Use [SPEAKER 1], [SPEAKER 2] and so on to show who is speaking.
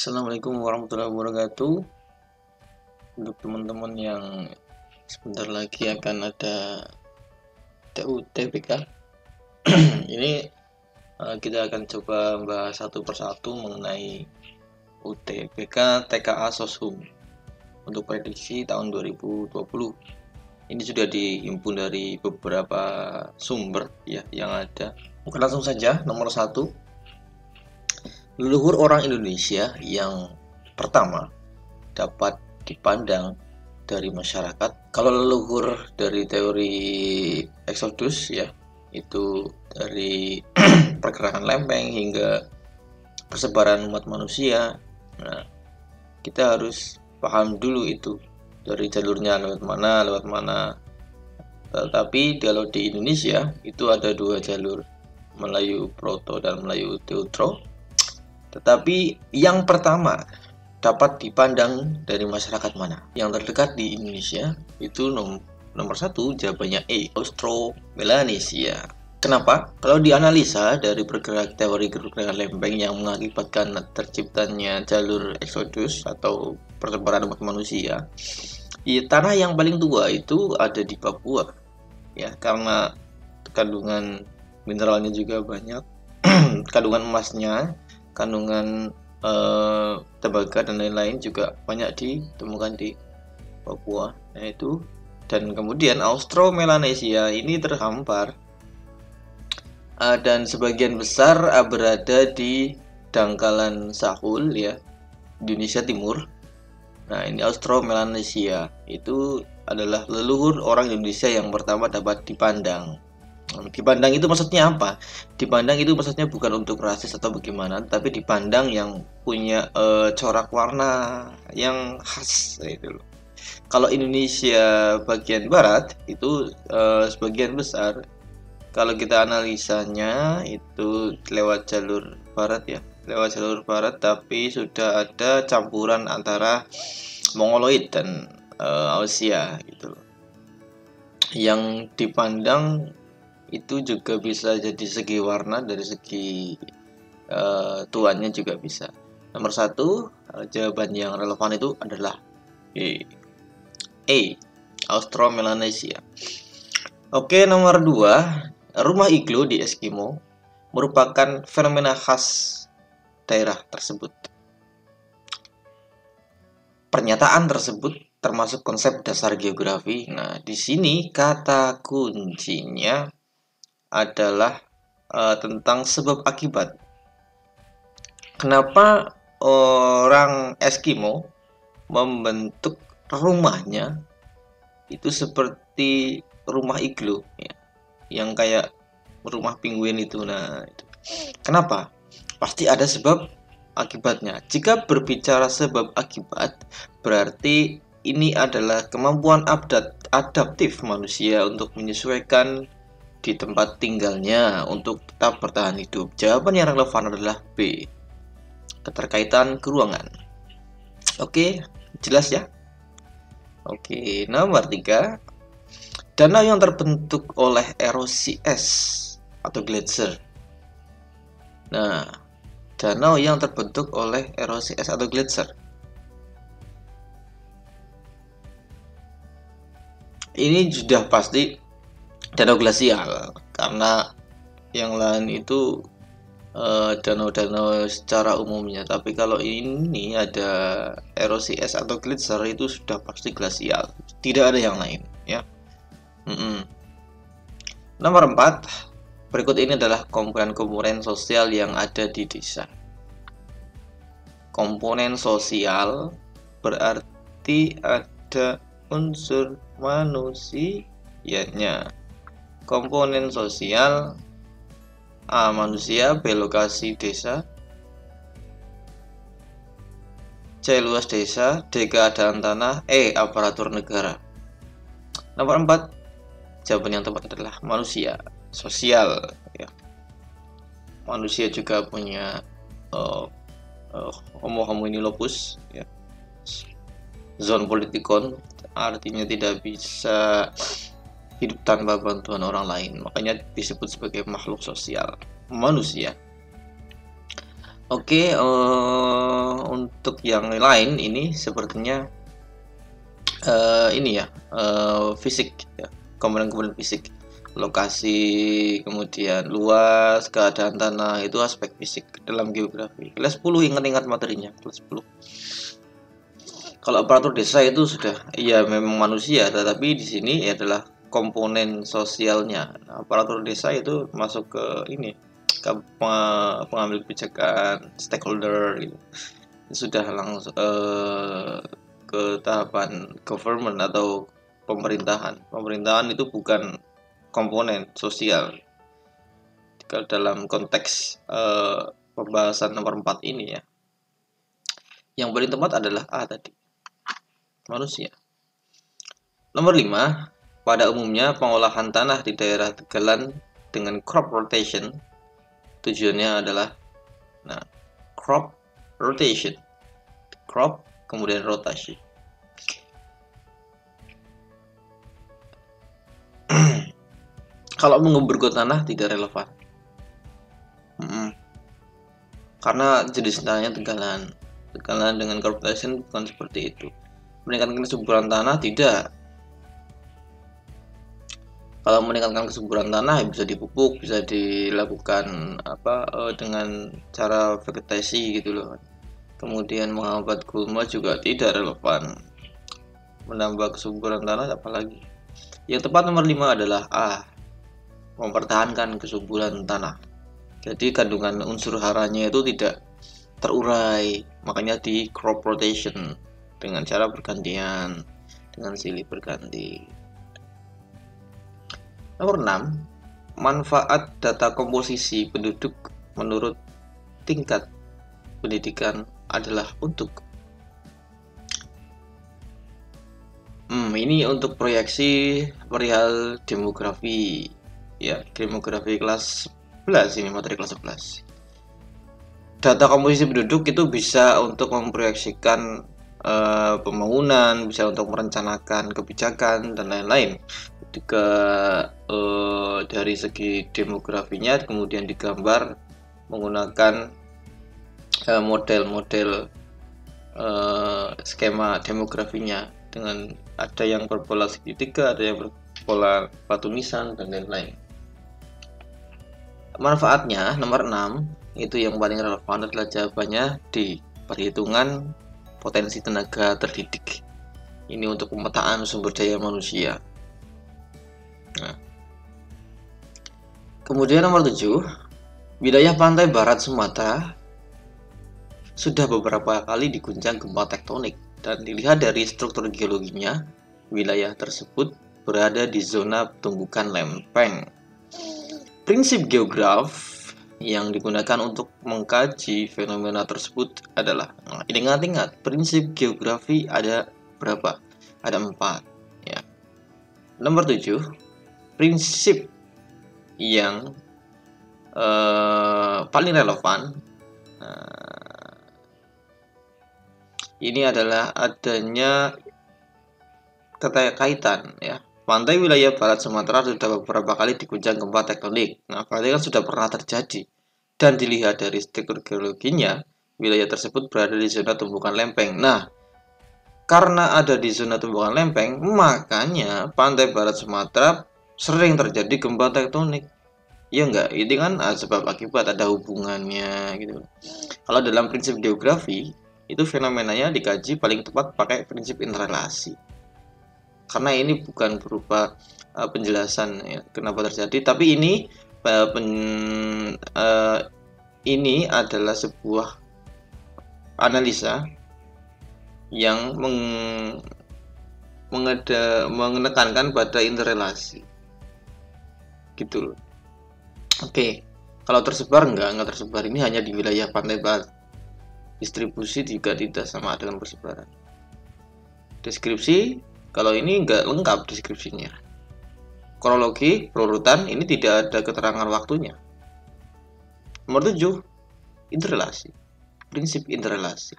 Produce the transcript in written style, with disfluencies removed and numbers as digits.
[SPEAKER 1] Assalamualaikum warahmatullahi wabarakatuh. Untuk teman-teman yang sebentar lagi akan ada TUTBK, ini kita akan coba bahas satu persatu mengenai UTBK TKA Soshum untuk prediksi tahun 2020. Ini sudah dihimpun dari beberapa sumber ya yang ada. Mungkin langsung saja nomor 1. Leluhur orang Indonesia yang pertama dapat dipandang dari masyarakat. Kalau leluhur dari teori Exodus ya, itu dari pergerakan lempeng hingga persebaran umat manusia. Nah, kita harus paham dulu itu dari jalurnya lewat mana. Tetapi kalau di Indonesia itu ada 2 jalur, Melayu Proto dan Melayu Teutro. Tetapi yang pertama dapat dipandang dari masyarakat mana? Yang terdekat di Indonesia itu nomor 1 jawabannya E, Austro-Melanesia. Kenapa? Kalau dianalisa dari teori pergerakan lempeng yang mengakibatkan terciptanya jalur Exodus atau persebaran umat manusia, tanah yang paling tua itu ada di Papua, ya, karena kandungan mineralnya juga banyak, kandungan emasnya, kandungan tembaga dan lain-lain juga banyak ditemukan di Papua. Nah itu, dan kemudian Austro-Melanesia ini terhampar dan sebagian besar berada di dangkalan Sahul ya, Indonesia Timur. Nah ini Austro-Melanesia itu adalah leluhur orang Indonesia yang pertama dapat dipandang. Dipandang itu maksudnya apa? Dipandang itu maksudnya bukan untuk rasis atau bagaimana, tapi dipandang yang punya corak warna yang khas gitu loh. Kalau Indonesia bagian barat itu sebagian besar, kalau kita analisanya itu lewat jalur barat ya, lewat jalur barat, tapi sudah ada campuran antara Mongoloid dan Asia gitu loh. Yang dipandang itu juga bisa jadi segi warna, dari segi tuannya juga bisa. Nomor 1 jawaban yang relevan itu adalah E, Austro-Melanesia. Oke, nomor 2, rumah iglo di Eskimo merupakan fenomena khas daerah tersebut. Pernyataan tersebut termasuk konsep dasar geografi. Nah, di sini kata kuncinya adalah tentang sebab akibat. Kenapa orang Eskimo membentuk rumahnya itu seperti rumah iglo ya, yang kayak rumah penguin itu. Nah, itu. Kenapa? Pasti ada sebab akibatnya. Jika berbicara sebab akibat, berarti ini adalah kemampuan adaptif manusia untuk menyesuaikan di tempat tinggalnya untuk tetap bertahan hidup. Jawaban yang relevan adalah B, keterkaitan keruangan. Oke, jelas ya? Oke, nomor 3, danau yang terbentuk oleh erosi es atau gletser. Nah, danau yang terbentuk oleh erosi es atau gletser ini sudah pasti danau glasial, karena yang lain itu danau-danau secara umumnya. Tapi kalau ini ada erosi es atau gletser itu sudah pasti glasial, tidak ada yang lain ya. Nomor 4, berikut ini adalah komponen-komponen sosial yang ada di desa. Komponen sosial berarti ada unsur manusianya. Komponen sosial: A, manusia, B, lokasi desa, C, luas desa, D, keadaan tanah, E, aparatur negara. Nomor 4, jawaban yang tepat adalah manusia, sosial ya. Manusia juga punya homo homini lupus ya, zon politikon, artinya tidak bisa hidup tanpa bantuan orang lain, makanya disebut sebagai makhluk sosial, manusia. Oke, untuk yang lain ini sepertinya ini ya, fisik ya, komponen-komponen fisik, lokasi, kemudian luas, keadaan tanah, itu aspek fisik dalam geografi. Kelas 10, ingat-ingat materinya, kelas 10. Kalau aparatur desa itu sudah, iya memang manusia, tetapi di sini adalah komponen sosialnya. Nah, aparatur desa itu masuk ke ini, ke pengambil kebijakan, stakeholder gitu. Sudah langsung ke tahapan government atau pemerintahan. Pemerintahan itu bukan komponen sosial. Kalau dalam konteks pembahasan nomor 4 ini ya, yang paling tepat adalah A tadi, manusia. Nomor 5, pada umumnya pengolahan tanah di daerah tegalan dengan crop rotation tujuannya adalah, nah, crop rotation, crop kemudian rotasi. Kalau menguburkan tanah tidak relevan, karena jenis tanahnya tegalan. Tegalan dengan crop rotation bukan seperti itu. Meningkatkan kesuburan tanah tidak. Kalau meningkatkan kesuburan tanah bisa dipupuk, bisa dilakukan dengan cara vegetasi gitu loh. Kemudian menghambat gulma juga tidak relevan. Menambah kesuburan tanah apalagi. Yang tepat nomor 5 adalah A, mempertahankan kesuburan tanah. Jadi kandungan unsur haranya itu tidak terurai, makanya di crop rotation dengan cara bergantian, dengan silih berganti. Nomor 6, manfaat data komposisi penduduk menurut tingkat pendidikan adalah untuk ini untuk proyeksi perihal demografi ya, demografi kelas 11 ini, materi kelas 11. Data komposisi penduduk itu bisa untuk memproyeksikan pembangunan, bisa untuk merencanakan kebijakan dan lain-lain. Juga dari segi demografinya kemudian digambar menggunakan model-model skema demografinya, dengan ada yang berpola segitiga, ada yang berpola batu nisan dan lain-lain. Manfaatnya nomor 6 itu yang paling relevan adalah jawabannya di perhitungan potensi tenaga terdidik. Ini untuk pemetaan sumber daya manusia. Nah, kemudian nomor 7, wilayah pantai barat Sumatera sudah beberapa kali diguncang gempa tektonik, dan dilihat dari struktur geologinya, wilayah tersebut berada di zona tumbukan lempeng. Prinsip geograf yang digunakan untuk mengkaji fenomena tersebut adalah, ingat-ingat, prinsip geografi ada berapa? Ada 4 ya. Nomor 7, prinsip yang paling relevan ini adalah adanya keterkaitan ya. Pantai wilayah barat Sumatera sudah beberapa kali diguncang gempa tektonik. Nah, berarti kan sudah pernah terjadi. Dan dilihat dari struktur geologinya, wilayah tersebut berada di zona tumbukan lempeng. Nah, karena ada di zona tumbukan lempeng, makanya pantai barat Sumatera sering terjadi gempa tektonik. Ya enggak, ini kan sebab akibat, ada hubungannya gitu. Kalau dalam prinsip geografi, itu fenomenanya dikaji paling tepat pakai prinsip interrelasi. Karena ini bukan berupa penjelasan ya, kenapa terjadi, tapi ini adalah sebuah analisa yang menekankan pada interrelasi gitu loh. Oke, kalau tersebar enggak tersebar, ini hanya di wilayah pantai barat. Distribusi juga tidak sama dengan persebaran. Deskripsi, kalau ini enggak lengkap deskripsinya. Kronologi, perurutan, ini tidak ada keterangan waktunya. Nomor 7, interrelasi. Prinsip interrelasi.